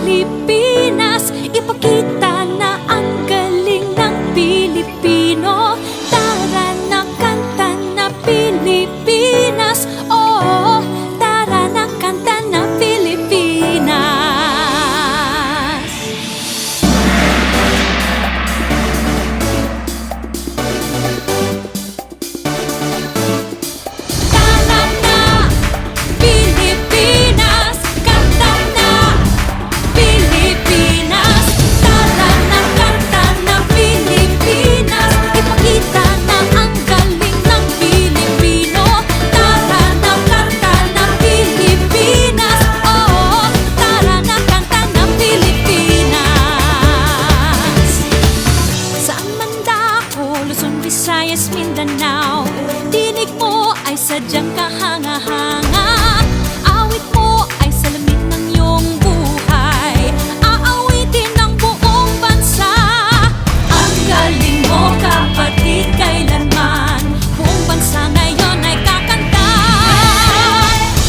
Pilipinas. Ipakita na ang galing ng Pilipino. Tara na, kanta na Pilipinas. Oo, tara na, kanta na Pilipinas. Tara na, Pilipinas. Kanta na Pilipinas. Tara na, kanta na Pilipinas. Ipakita na ang galing ng Pilipino. Tara na, kanta na Pilipinas. Oo, tara na, kanta na Pilipinas. Saan man dako, Luzon, Visayas, Mindanao, tinig mo ay sadyang kahanga-hanga. Awit mo ay salamin ng iyong buhay. Aawitin ng buong bansa. Ang galing mo, kapatid, kailanman. Buong bansa ngayon ay kakanta.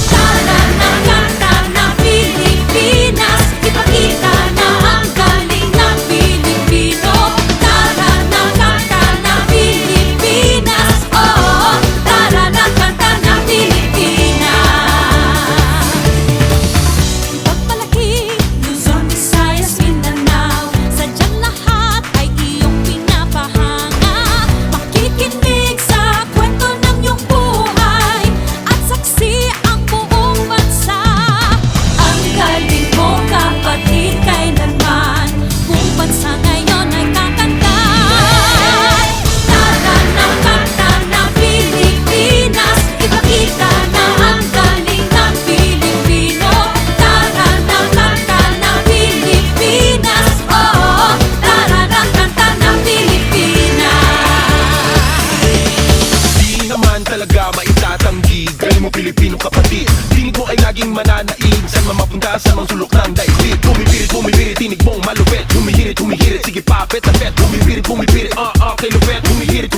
Tara na, kanta na Pilipinas. Ipakita na ang galing ng Pilipino. Tara na, kanta na Pilipinas. Oo, tara na, kanta na Pilipinas. Ipagmalaki, Luzon, Visayas, Mindanao, sadyang lahat ay iyong pinapahanga. Makikinig sa kwento ng iyong buhay at saksi ang buong bansa. Ang galing mo, kapatid, kailanman. Buong bansa ngayon ay kakanta. Tara na, kanta na Pilipinas. Ipakita na ang galing ng Pilipino. Tara na, kanta na Pilipinas. Oo, tara na, kanta na Pilipinas. Di naman talaga maitatanggi. Galing mo Pilipino kapatid. Tinig mo ay laging mananaig. Saan man mapunta sa mga sulok ng daigdig. Bumibirit, tinig mong malupit. Humihirit, sige papet na pet. Bumibirit, kay lupet. Humihirit,